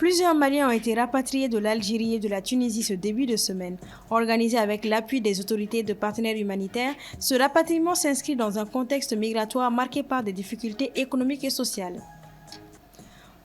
Plusieurs Maliens ont été rapatriés de l'Algérie et de la Tunisie ce début de semaine. Organisé avec l'appui des autorités de partenaires humanitaires, ce rapatriement s'inscrit dans un contexte migratoire marqué par des difficultés économiques et sociales.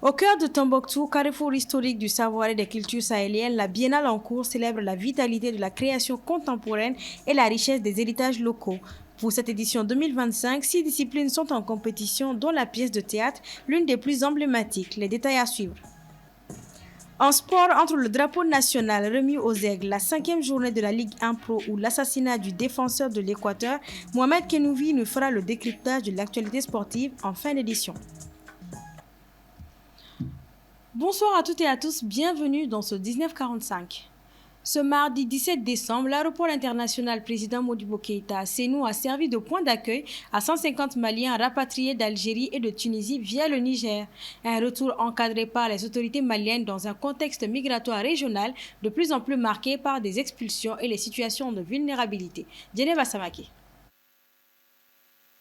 Au cœur de Tombouctou, carrefour historique du savoir et des cultures sahéliennes, la Biennale en cours célèbre la vitalité de la création contemporaine et la richesse des héritages locaux. Pour cette édition 2025, 6 disciplines sont en compétition, dont la pièce de théâtre, l'une des plus emblématiques. Les détails à suivre. En sport, entre le drapeau national remis aux aigles, la 5e journée de la Ligue 1 Pro ou l'assassinat du défenseur de l'Équateur, Mohamed Kenouvi nous fera le décryptage de l'actualité sportive en fin d'édition. Bonsoir à toutes et à tous, bienvenue dans ce 1945. Ce mardi 17 décembre, l'aéroport international président Modibo Keïta à Sénou a servi de point d'accueil à 150 Maliens rapatriés d'Algérie et de Tunisie via le Niger. Un retour encadré par les autorités maliennes dans un contexte migratoire régional de plus en plus marqué par des expulsions et les situations de vulnérabilité. Djeneva Samaki.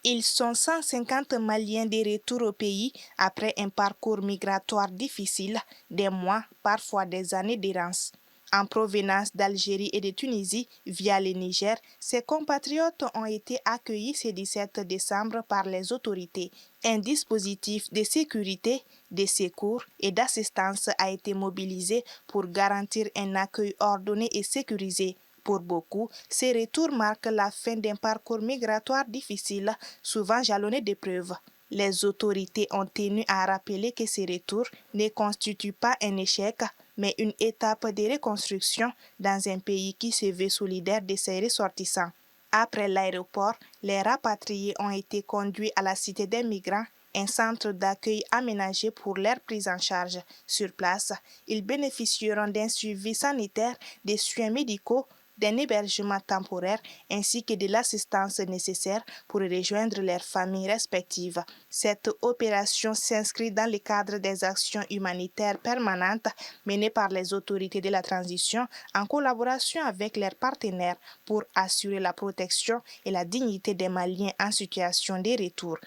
Ils sont 150 Maliens de retour au pays après un parcours migratoire difficile, des mois, parfois des années d'errance. En provenance d'Algérie et de Tunisie via le Niger, ces compatriotes ont été accueillis ce 17 décembre par les autorités. Un dispositif de sécurité, de secours et d'assistance a été mobilisé pour garantir un accueil ordonné et sécurisé. Pour beaucoup, ces retours marquent la fin d'un parcours migratoire difficile, souvent jalonné d'épreuves. Les autorités ont tenu à rappeler que ces retours ne constituent pas un échec, mais une étape de reconstruction dans un pays qui se veut solidaire de ses ressortissants. Après l'aéroport, les rapatriés ont été conduits à la cité des migrants, un centre d'accueil aménagé pour leur prise en charge. Sur place, ils bénéficieront d'un suivi sanitaire, des soins médicaux, d'un hébergement temporaire ainsi que de l'assistance nécessaire pour rejoindre leurs familles respectives. Cette opération s'inscrit dans le cadre des actions humanitaires permanentes menées par les autorités de la transition en collaboration avec leurs partenaires pour assurer la protection et la dignité des Maliens en situation de retour.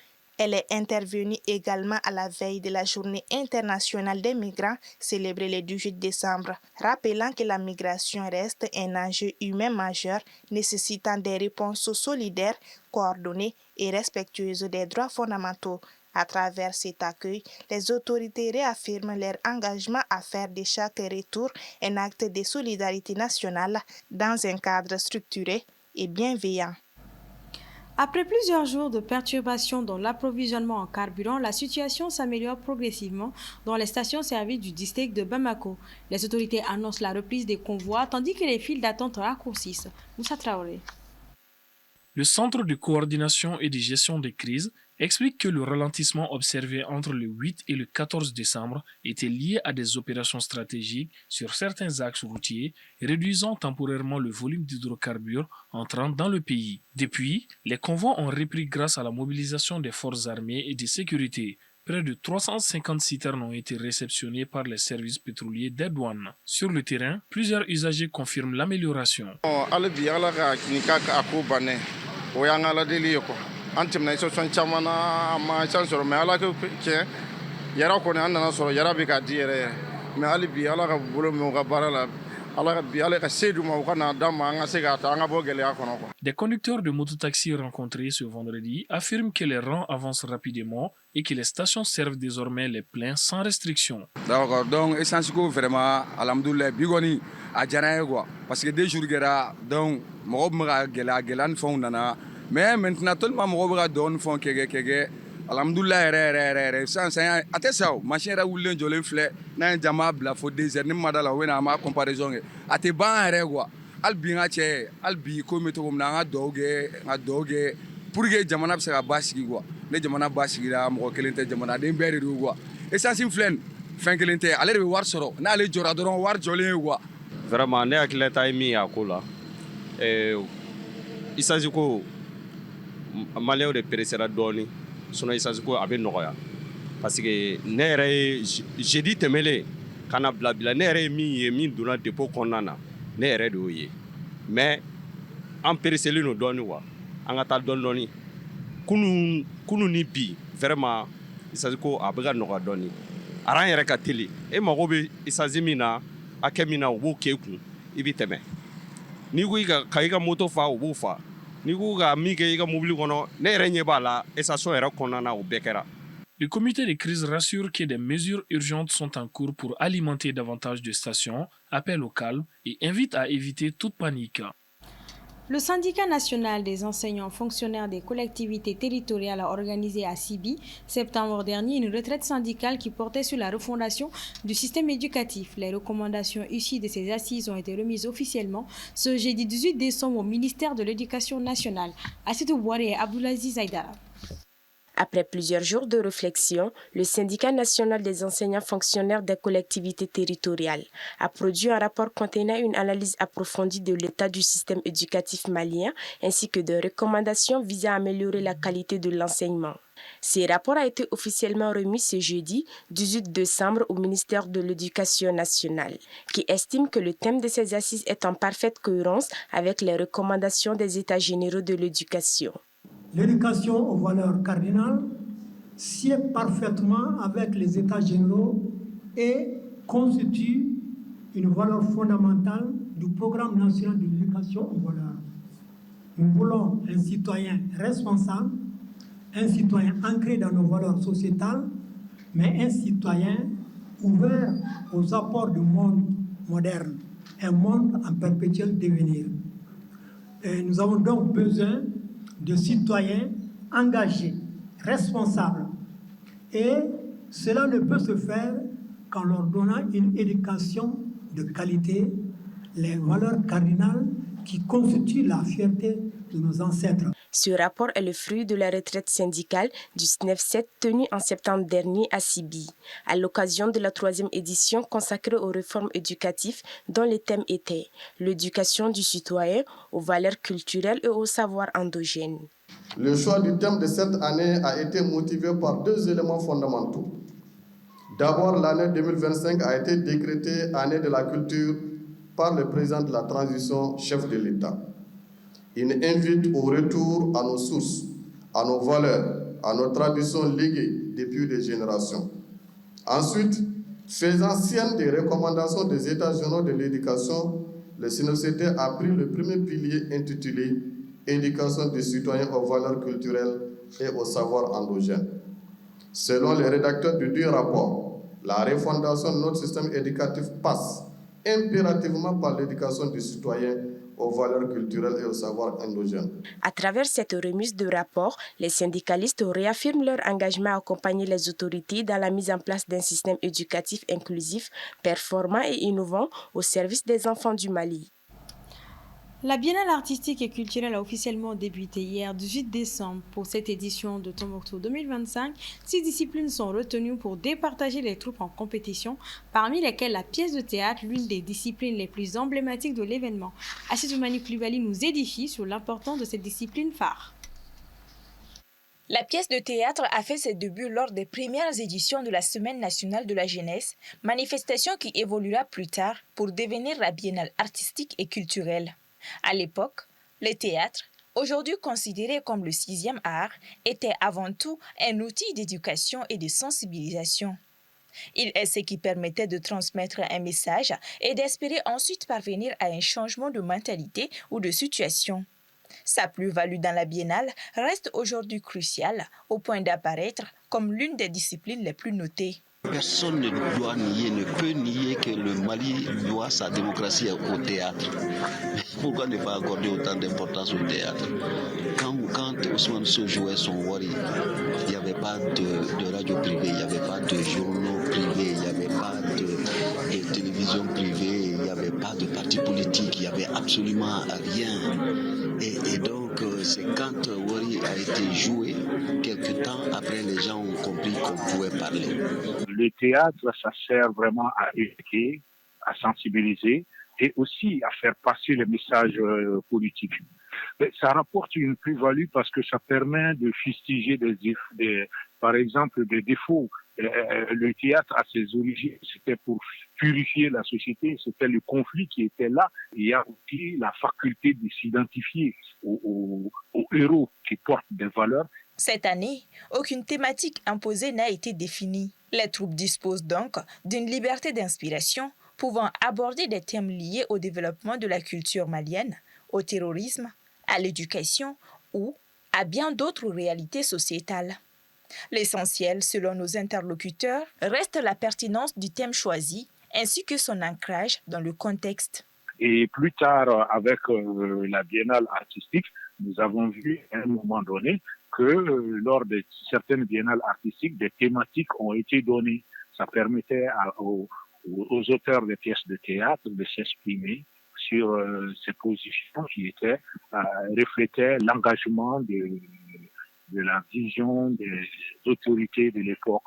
Elle est intervenue également à la veille de la Journée internationale des migrants, célébrée le 18 décembre, rappelant que la migration reste un enjeu humain majeur nécessitant des réponses solidaires, coordonnées et respectueuses des droits fondamentaux. À travers cet accueil, les autorités réaffirment leur engagement à faire de chaque retour un acte de solidarité nationale dans un cadre structuré et bienveillant. Après plusieurs jours de perturbations dans l'approvisionnement en carburant, la situation s'améliore progressivement dans les stations-service du district de Bamako. Les autorités annoncent la reprise des convois tandis que les files d'attente raccourcissent. Moussa Traoré. Le Centre de coordination et de gestion des crises explique que le ralentissement observé entre le 8 et le 14 décembre était lié à des opérations stratégiques sur certains axes routiers, réduisant temporairement le volume d'hydrocarbures entrant dans le pays. Depuis, les convois ont repris grâce à la mobilisation des forces armées et de sécurité. Près de 350 citernes ont été réceptionnées par les services pétroliers des douanes. Sur le terrain, plusieurs usagers confirment l'amélioration. An tɛmɛna situation caman na a ma chance sɔrɔ mais ala kɛ yɛrɛ kɔni an nana sɔrɔ yɛrɛ bɛ ka di yɛrɛ mais hali bi ala ka bolo min u ka baara la ala ka se d'u ma u ka na d'an ma an ka se ka ta an ka bɔ gɛlɛya kɔnɔ quoi. Des conducteurs de mototaxi rencontrés ce vendredi affirment que les rangs avancent rapidement et que les stations servent désormais les pleins sans restriction. D'accord, donc essence ko vraiment alhamdoulillah bi kɔni a diyara n ye quoi parce que 2 jours kɛra donc mɔgɔw bɛ ka gɛlɛya ni fɛnw nana. Mais maintenant, tout le monde va donner fond que alhamdoulilah sans ate ça machine ra wulen jolen flé na jama bla fo désert ni madala wena ma comparaison ate ban re quoi albi ngache albi ko meto na nga doge pour que jamana be se ka basigi quoi ne jamana basigira mo kelente jamana den bere do quoi essence flen fin kelente ale be war soro na ale jora doron war jolen quoi vraiment ne akileta mi akola isaji ko Malien de peresera dɔɔni sinon essence ko a bɛ nɔgɔya parce que ne yɛrɛ ye jeudi tɛmɛlen ka na bila ne yɛrɛ ye min ye min donna dépôt kɔnɔna na ne yɛrɛ de y'o ye mais an pereselen no dɔɔni wa an ka taa dɔɔni kunun ni bi vraiment essence ko a bɛ ka nɔgɔya dɔɔni aran yɛrɛ ka teli e mago bɛ essence min na hakɛ min na o b'o k'e kun i bɛ tɛmɛ n'i ko ka i ka moto fa o b'o fa n'i ko ka min kɛ i ka mobili kɔnɔ ne yɛrɛ ɲɛ b'a la station yɛrɛ kɔnɔna na o bɛɛ kɛra. Le comité de crise rassure que des mesures urgentes sont en cours pour alimenter davantage de stations, appelle au calme et invite à éviter toute panique. Le syndicat national des enseignants fonctionnaires des collectivités territoriales a organisé à Sibi, septembre dernier, une retraite syndicale qui portait sur la refondation du système éducatif. Les recommandations issues de ces assises ont été remises officiellement ce jeudi 18 décembre au ministère de l'Éducation nationale. Assitou Bouare et Abdoulaziz Aïdara. Après plusieurs jours de réflexion, le syndicat national des enseignants fonctionnaires des collectivités territoriales a produit un rapport contenant une analyse approfondie de l'état du système éducatif malien ainsi que de recommandations visant à améliorer la qualité de l'enseignement. Ce rapport a été officiellement remis ce jeudi 18 décembre au ministère de l'Éducation nationale, qui estime que le thème de ces assises est en parfaite cohérence avec les recommandations des États généraux de l'éducation. L'éducation aux valeurs cardinales sied parfaitement avec les États généraux et constitue une valeur fondamentale du programme national de l'éducation aux valeurs. Nous voulons un citoyen responsable, un citoyen ancré dans nos valeurs sociétales, mais un citoyen ouvert aux apports du monde moderne, un monde en perpétuel devenir. Et nous avons donc besoin de citoyens engagés, responsables. Et cela ne peut se faire qu'en leur donnant une éducation de qualité, les valeurs cardinales qui constituent la fierté de nos ancêtres. Ce rapport est le fruit de la retraite syndicale du SNEF7 tenue en septembre dernier à Sibi, à l'occasion de la 3e édition consacrée aux réformes éducatives dont le thème était l'éducation du citoyen aux valeurs culturelles et aux savoirs endogènes. Le choix du thème de cette année a été motivé par 2 éléments fondamentaux. D'abord, l'année 2025 a été décrétée année de la culture par le président de la transition, chef de l'État. Il invite au retour à nos sources, à nos valeurs, à nos traditions léguées depuis des générations. Ensuite, faisant sienne des recommandations des États généraux de l'éducation, le SNEF a pris le premier pilier intitulé « Éducation des citoyens aux valeurs culturelles et aux savoirs endogènes ». Selon les rédacteurs du dit rapport, la refondation de notre système éducatif passe impérativement par l'éducation du citoyen aux valeurs culturelles et aux savoirs endogènes. À travers cette remise de rapport, les syndicalistes réaffirment leur engagement à accompagner les autorités dans la mise en place d'un système éducatif inclusif, performant et innovant au service des enfants du Mali. La Biennale artistique et culturelle a officiellement débuté hier 18 décembre. Pour cette édition de Tombouctou 2025, 6 disciplines sont retenues pour départager les troupes en compétition, parmi lesquelles la pièce de théâtre, l'une des disciplines les plus emblématiques de l'événement. Assidoumani Koulibaly nous édifie sur l'importance de cette discipline phare. La pièce de théâtre a fait ses débuts lors des premières éditions de la Semaine nationale de la jeunesse, manifestation qui évoluera plus tard pour devenir la Biennale artistique et culturelle. À l'époque, le théâtre, aujourd'hui considéré comme le 6e art, était avant tout un outil d'éducation et de sensibilisation. Il est ce qui permettait de transmettre un message et d'espérer ensuite parvenir à un changement de mentalité ou de situation. Sa plus-value dans la biennale reste aujourd'hui cruciale au point d'apparaître comme l'une des disciplines les plus notées. Personne ne doit nier, ne peut nier que le Mali doit sa démocratie au théâtre. Pourquoi ne pas accorder autant d'importance au théâtre? Quand Ousmane Sow jouait son Wari, il n'y avait pas de radio privée, il n'y avait pas de journaux privés, il n'y avait pas de télévision privée, il n'y avait pas de parti politique, il n'y avait absolument rien. Et donc, c'est quand Wari a été joué, quelques temps après, les gens ont compris qu'on pouvait parler. Le théâtre, ça sert vraiment à éduquer, à sensibiliser et aussi à faire passer le message politique. Mais ça rapporte une plus-value parce que ça permet de fustiger par exemple des défauts. Le théâtre, à ses origines, c'était pour purifier la société, c'était le conflit qui était là. Il y a aussi la faculté de s'identifier aux héros qui portent des valeurs Cette année, aucune thématique imposée n'a été définie. Les troupes disposent donc d'une liberté d'inspiration pouvant aborder des thèmes liés au développement de la culture malienne, au terrorisme, à l'éducation ou à bien d'autres réalités sociétales. L'essentiel, selon nos interlocuteurs, reste la pertinence du thème choisi ainsi que son ancrage dans le contexte. Et plus tard, avec la biennale artistique, nous avons vu à un moment donné que lors de certaines biennales artistiques, des thématiques ont été données. Ça permettait aux auteurs de pièces de théâtre de s'exprimer sur ces positions qui reflétaient l'engagement de la vision des autorités de l'époque.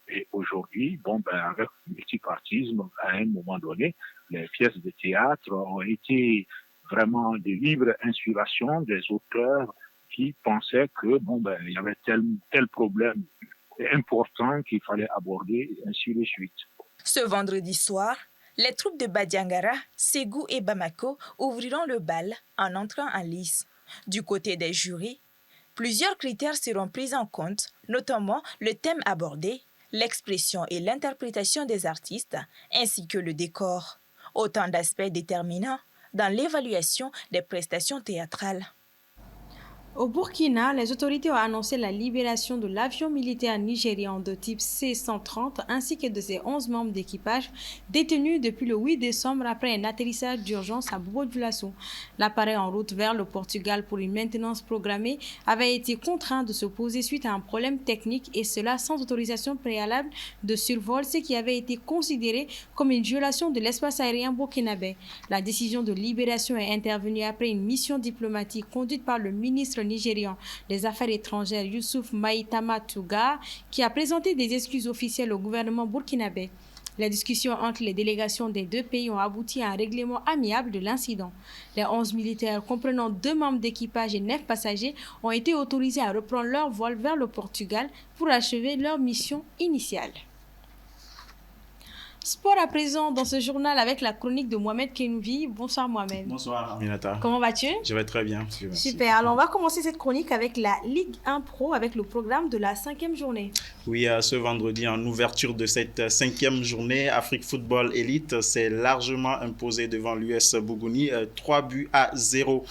Et aujourd'hui, avec le multipartisme, à un moment donné, les pièces de théâtre ont été vraiment de libre inspiration des auteurs qui pensaient que il y avait tel problème important qu'il fallait aborder, et ainsi de suite. Ce vendredi soir, les troupes de Badiangara, Ségou et Bamako ouvriront le bal en entrant en lice. Du côté des jurys, plusieurs critères seront pris en compte, notamment le thème abordé, l'expression et l'interprétation des artistes, ainsi que le décor. Autant d'aspects déterminants dans l'évaluation des prestations théâtrales. Au Burkina, les autorités ont annoncé la libération de l'avion militaire nigérian de type C-130 ainsi que de ses 11 membres d'équipage détenus depuis le 8 décembre après un atterrissage d'urgence à Bobo-Dioulasso. L'appareil en route vers le Portugal pour une maintenance programmée avait été contraint de se poser suite à un problème technique et cela sans autorisation préalable de survol, ce qui avait été considéré comme une violation de l'espace aérien burkinabé. La décision de libération est intervenue après une mission diplomatique conduite par le ministre nigérian des Affaires étrangères Youssouf Maïtama Touga, qui a présenté des excuses officielles au gouvernement burkinabé. Les discussions entre les délégations des deux pays ont abouti à un règlement amiable de l'incident. Les 11 militaires, comprenant 2 membres d'équipage et 9 passagers, ont été autorisés à reprendre leur vol vers le Portugal pour achever leur mission initiale. Sport à présent dans ce journal avec la chronique de Mohamed Kenouvi. Bonsoir Mohamed. Bonsoir Aminata. Comment vas-tu? Je vais très bien. Super. Alors on va commencer cette chronique avec la Ligue 1 Pro avec le programme de la 5e journée. Oui, ce vendredi en ouverture de cette 5e journée, Afrique Football Elite s'est largement imposé devant l'US Bougouni, 3-0.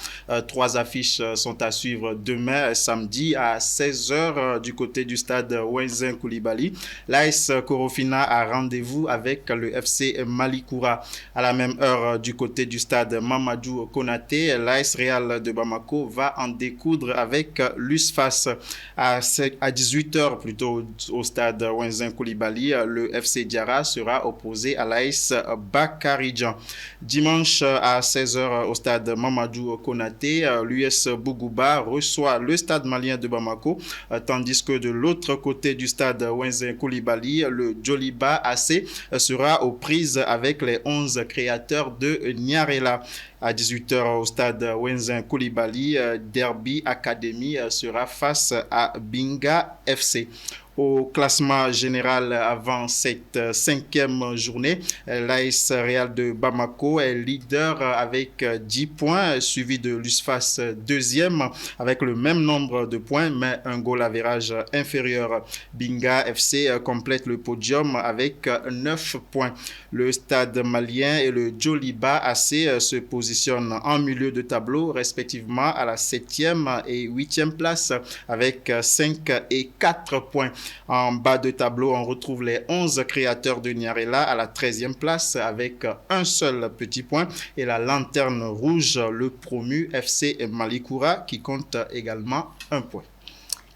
3 affiches sont à suivre demain samedi à 16h du côté du stade Wenzin Koulibaly. L'AS Korofina a rendez-vous avec le FC Malikoura. À la même heure du côté du stade Mamadou Konaté, l'AS Real de Bamako va en découdre avec l'USFAS. À 18h plutôt au stade Wenzin Koulibaly, le FC Diarra sera opposé à l'AS Bakaridjan. Dimanche à 16h au stade Mamadou Konaté, l'US Bougouba reçoit le stade malien de Bamako, tandis que de l'autre côté du stade Wenzin Koulibaly, le Djoliba AC sera aux prises avec les 11 créateurs de Niarela. À 18h au stade Wenzin Koulibaly, Derby Academy sera face à Binga FC. Au classement général avant cette 5e journée, l'AS Real de Bamako est leader avec 10 points, suivi de l'USFAS 2e avec le même nombre de points, mais un goal average inférieur. Binga FC complète le podium avec 9 points. Le stade malien et le Djoliba AC se positionnent en milieu de tableau, respectivement à la 7e et 8e place avec 5 et 4 points. En bas de tableau, on retrouve les 11 créateurs de Niarela à la 13e place avec un seul petit point et la lanterne rouge, le promu FC Malikoura qui compte également un point.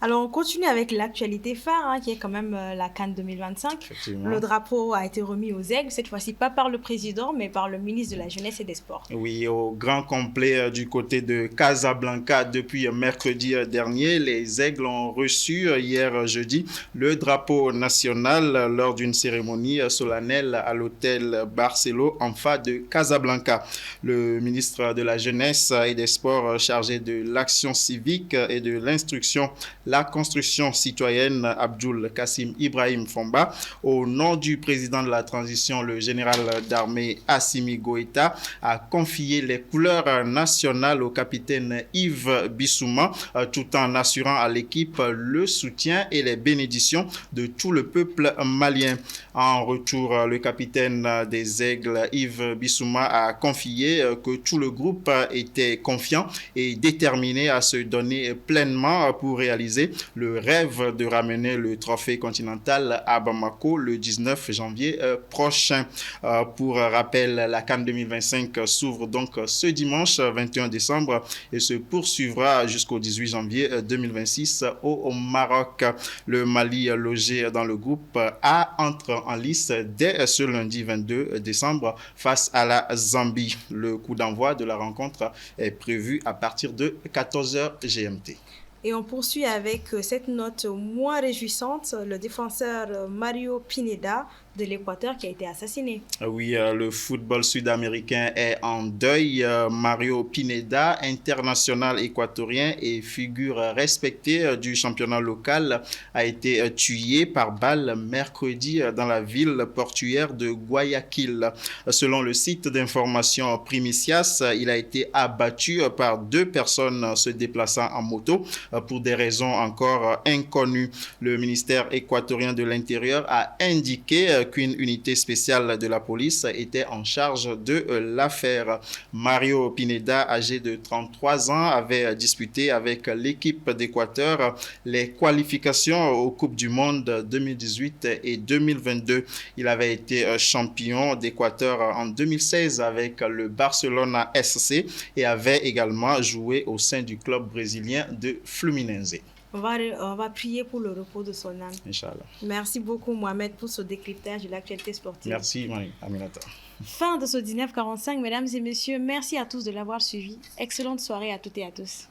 Alors, on continue avec l'actualité phare, qui est quand même la CAN 2025. Le drapeau a été remis aux Aigles, cette fois-ci pas par le président, mais par le ministre de la Jeunesse et des Sports. Oui, au grand complet du côté de Casablanca depuis mercredi dernier, les Aigles ont reçu hier jeudi le drapeau national lors d'une cérémonie solennelle à l'hôtel Barcelo en face de Casablanca. Le ministre de la Jeunesse et des Sports chargé de l'action civique et de l'instruction la construction citoyenne Abdul Kassim Ibrahim Fomba, au nom du président de la transition, le général d'armée Assimi Goïta, a confié les couleurs nationales au capitaine Yves Bissouma, tout en assurant à l'équipe le soutien et les bénédictions de tout le peuple malien. En retour, le capitaine des Aigles, Yves Bissouma, a confié que tout le groupe était confiant et déterminé à se donner pleinement pour réaliser le rêve de ramener le trophée continental à Bamako le 19 janvier prochain. Pour rappel, la CAN 2025 s'ouvre donc ce dimanche 21 décembre et se poursuivra jusqu'au 18 janvier 2026 au Maroc. Le Mali, logé dans le groupe A, entre en lice dès ce lundi 22 décembre face à la Zambie. Le coup d'envoi de la rencontre est prévu à partir de 14h GMT. Et on poursuit avec cette note moins réjouissante, le défenseur Mario Pineda de l'Équateur qui a été assassiné. Oui, le football sud-américain est en deuil. Mario Pineda, international équatorien et figure respectée du championnat local, a été tué par balle mercredi dans la ville portuaire de Guayaquil. Selon le site d'information Primicias, il a été abattu par 2 personnes se déplaçant en moto pour des raisons encore inconnues. Le ministère équatorien de l'Intérieur a indiqué qu'une unité spéciale de la police était en charge de l'affaire. Mario Pineda, âgé de 33 ans, avait disputé avec l'équipe d'Équateur les qualifications aux Coupes du Monde 2018 et 2022. Il avait été champion d'Équateur en 2016 avec le Barcelona SC et avait également joué au sein du club brésilien de Fluminense. On va prier pour le repos de son âme. Inch'Allah. Merci beaucoup, Mohamed, pour ce décryptage de l'actualité sportive. Merci, Aminata. Fin de ce 1945, mesdames et messieurs. Merci à tous de l'avoir suivi. Excellente soirée à toutes et à tous.